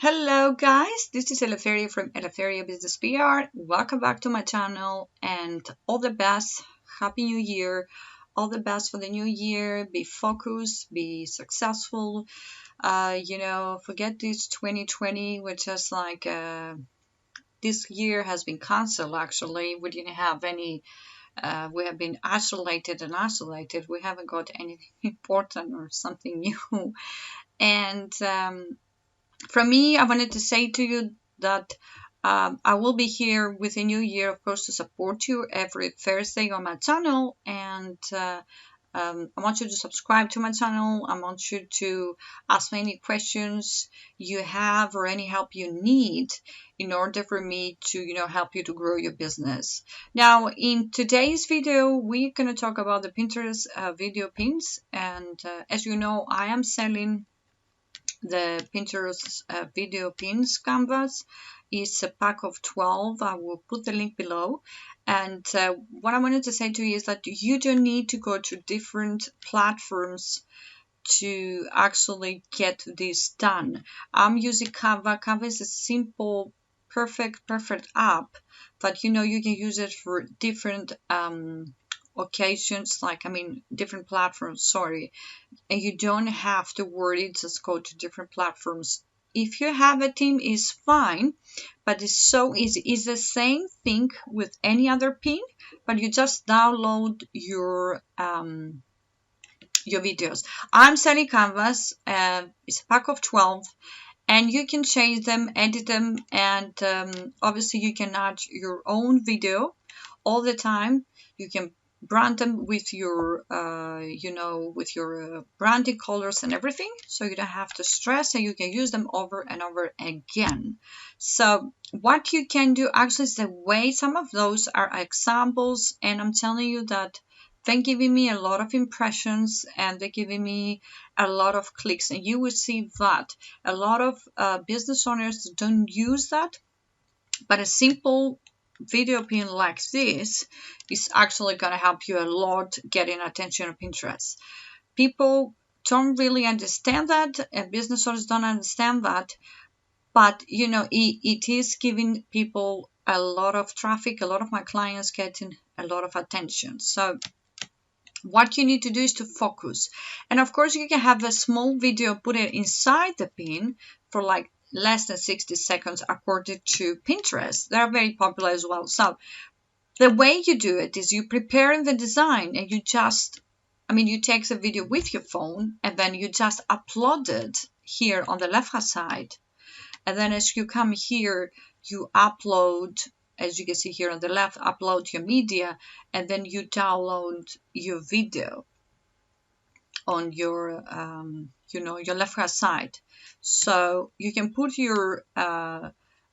Hello guys, this is Eleftheria from Eleftheria Business PR. Welcome back to my channel and all the best. Happy New Year. All the best for the new year. Be focused, be successful. Forget this 2020, which is like this year has been cancelled actually. We didn't have any, we have been isolated and isolated. We haven't got anything important or something new. And from me, I wanted to say to you that I will be here with a new year, of course, to support you every Thursday on my channel. And I want you to subscribe to my channel. I want you to ask me any questions you have or any help you need in order for me to, help you to grow your business. Now, in today's video, we're going to talk about the Pinterest video pins. And as you know, I am selling the Pinterest video pins canvas. Is a pack of 12. I will put the link below. And what I wanted to say to you is that you don't need to go to different platforms to actually get this done. I'm using Canva. Canva is a simple, perfect app that you can use it for different occasions, different platforms, sorry, and you don't have to worry, just go to different platforms. If you have a team, is fine, but it's so easy. It's the same thing with any other pin, but you just download your videos. I'm selling canvas. It's a pack of 12, and you can change them, edit them, and obviously you can add your own video all the time. You can brand them with your branding colors and everything, so you don't have to stress, and you can use them over and over again. So what you can do actually is the way, some of those are examples, and I'm telling you that they're giving me a lot of impressions and they're giving me a lot of clicks, and you will see that a lot of business owners don't use that, but a simple video pin like this is actually going to help you a lot getting attention on Pinterest. People don't really understand that, and business owners don't understand that, but it is giving people a lot of traffic, a lot of my clients getting a lot of attention. So what you need to do is to focus, and of course you can have a small video, put it inside the pin for like less than 60 seconds according to Pinterest. They're very popular as well. So the way you do it is you prepare the design, and you take the video with your phone, and then you just upload it here on the left hand side. And then as you come here, you upload, as you can see here on the left, upload your media, and then you download your video on your your left hand side. So you can put your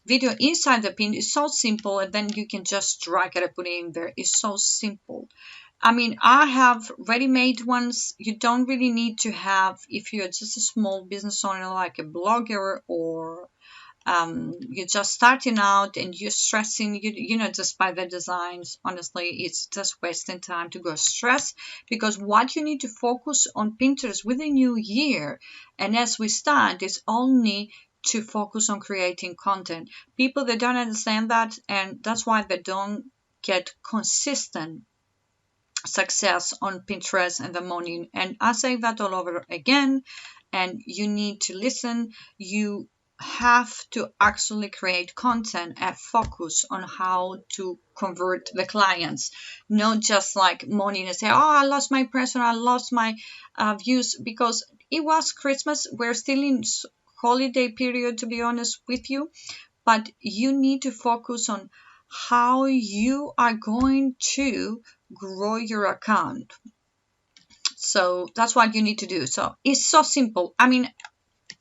video inside the pin. It's so simple, and then you can just drag it and put it in there. It's so simple. I have ready-made ones. You don't really need to have, if you're just a small business owner like a blogger, or you're just starting out and you're stressing, just by the designs. Honestly, it's just wasting time to go stress, because what you need to focus on Pinterest with the new year, and as we start, is only to focus on creating content. People, they don't understand that, and that's why they don't get consistent success on Pinterest in the morning. And I say that all over again, and you need to listen. You have to actually create content and focus on how to convert the clients, not just like morning and say, oh, I lost my press, or I lost my views, because it was Christmas. We're still in holiday period, to be honest with you, but you need to focus on how you are going to grow your account. So that's what you need to do. So it's so simple.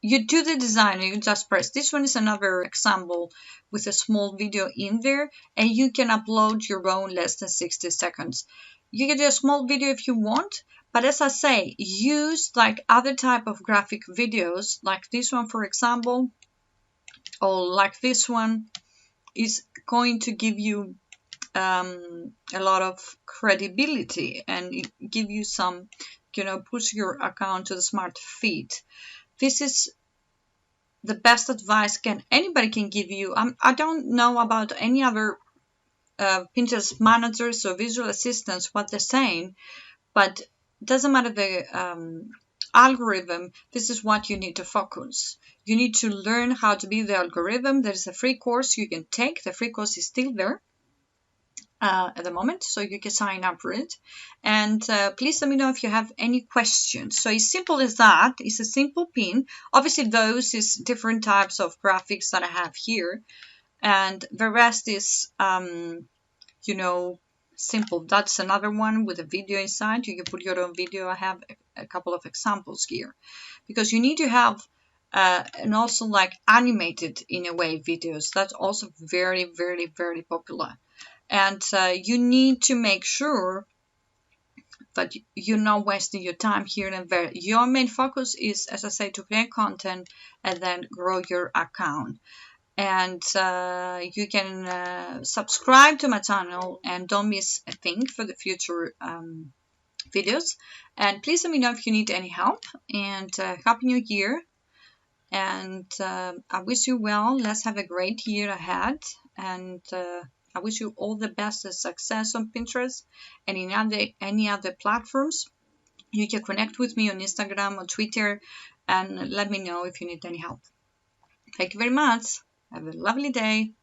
You do the design and you just press. This one is another example with a small video in there, and you can upload your own less than 60 seconds. You can do a small video if you want, but as I say, use like other type of graphic videos, like this one, for example, or like this one, is going to give you a lot of credibility, and give you some, push your account to the smart feed. This is the best advice anybody can give you. I don't know about any other Pinterest managers or visual assistants what they're saying, but it doesn't matter the algorithm. This is what you need to focus. You need to learn how to be the algorithm. There's a free course you can take. The free course is still there at the moment, so you can sign up for it. And please let me know if you have any questions. So it's simple as that. It's a simple pin. Obviously those is different types of graphics that I have here, and the rest is simple. That's another one with a video inside. You can put your own video. I have a couple of examples here, because you need to have and also like animated in a way videos. That's also very, very, very popular. And you need to make sure that you're not wasting your time here and there. Your main focus is, as I say, to create content and then grow your account. And you can subscribe to my channel and don't miss a thing for the future videos. And please let me know if you need any help. And Happy New Year. And I wish you well. Let's have a great year ahead. And I wish you all the best and success on Pinterest and in any other platforms. You can connect with me on Instagram or Twitter and let me know if you need any help. Thank you very much. Have a lovely day.